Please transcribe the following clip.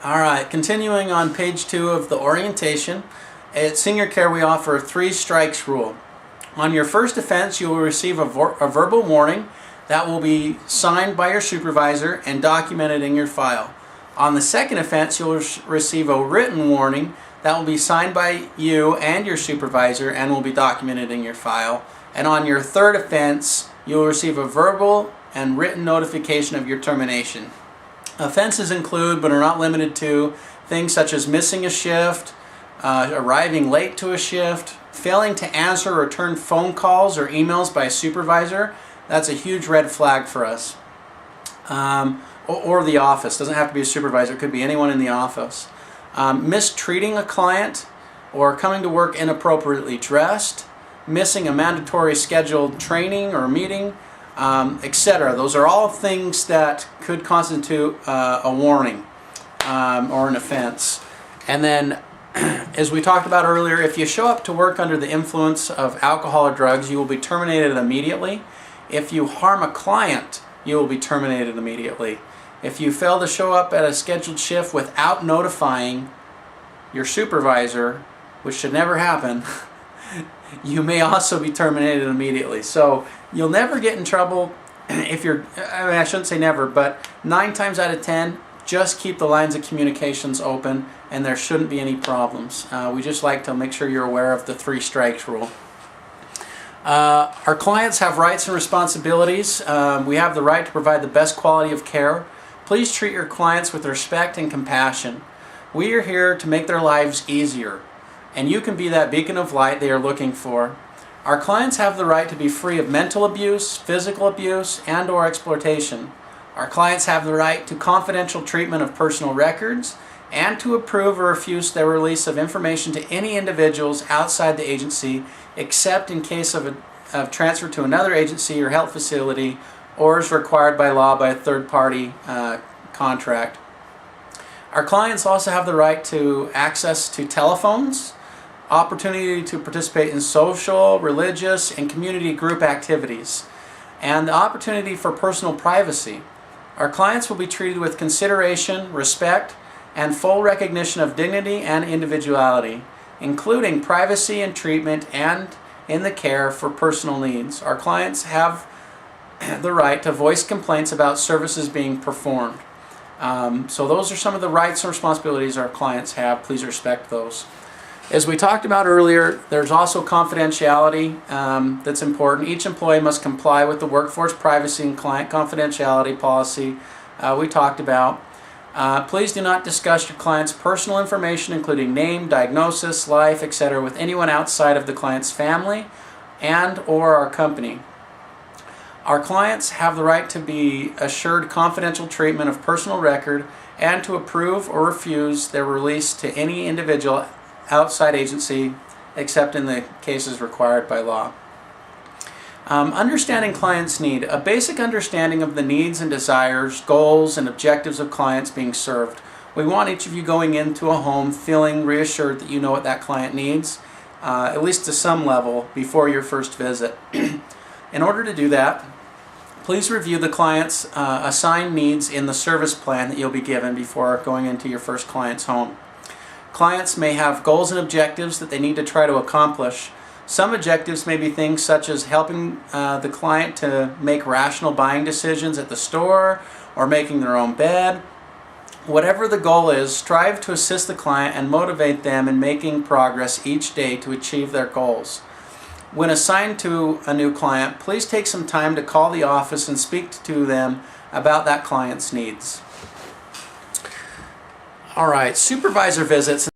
Alright, continuing on page 2 of the orientation, at Senior Care we offer a 3 strikes rule. On your first offense you will receive a verbal warning that will be signed by your supervisor and documented in your file. On the second offense you'll receive a written warning that will be signed by you and your supervisor and will be documented in your file. And on your third offense you'll receive a verbal and written notification of your termination. Offenses include, but are not limited to, things such as missing a shift, arriving late to a shift, failing to answer or return phone calls or emails by a supervisor. That's a huge red flag for us. Or the office. Doesn't have to be a supervisor, it could be anyone in the office. Mistreating a client or coming to work inappropriately dressed, missing a mandatory scheduled training or meeting, etc. Those are all things that could constitute a warning or an offense. And then, as we talked about earlier, if you show up to work under the influence of alcohol or drugs, you will be terminated immediately. If you harm a client, you will be terminated immediately. If you fail to show up at a scheduled shift without notifying your supervisor, which should never happen, you may also be terminated immediately. So you'll never get in trouble if you're, I shouldn't say never, but 9 times out of 10, just keep the lines of communications open and there shouldn't be any problems. We just like to make sure you're aware of the 3 strikes rule. Our clients have rights and responsibilities. We have the right to provide the best quality of care. Please treat your clients with respect and compassion. We are here to make their lives easier, and you can be that beacon of light they are looking for. Our clients have the right to be free of mental abuse, physical abuse, and/or exploitation. Our clients have the right to confidential treatment of personal records and to approve or refuse their release of information to any individuals outside the agency, except in case of transfer to another agency or health facility or is required by law by a third-party contract. Our clients also have the right to access to telephones, opportunity to participate in social, religious, and community group activities, and the opportunity for personal privacy. Our clients will be treated with consideration, respect, and full recognition of dignity and individuality, including privacy and treatment and in the care for personal needs. Our clients have the right to voice complaints about services being performed. So those are some of the rights and responsibilities our clients have. Please respect those. As we talked about earlier, there's also confidentiality that's important. Each employee must comply with the workforce privacy and client confidentiality policy we talked about. Please do not discuss your client's personal information, including name, diagnosis, life, etc., with anyone outside of the client's family and/or our company. Our clients have the right to be assured confidential treatment of personal record and to approve or refuse their release to any individual outside agency, except in the cases required by law. Understanding clients' need. A basic understanding of the needs and desires, goals, and objectives of clients being served. We want each of you going into a home feeling reassured that you know what that client needs, at least to some level, before your first visit. In order to do that, please review the client's assigned needs in the service plan that you'll be given before going into your first client's home. Clients may have goals and objectives that they need to try to accomplish. Some objectives may be things such as helping the client to make rational buying decisions at the store or making their own bed. Whatever the goal is, strive to assist the client and motivate them in making progress each day to achieve their goals. When assigned to a new client, please take some time to call the office and speak to them about that client's needs. All right, supervisor visits.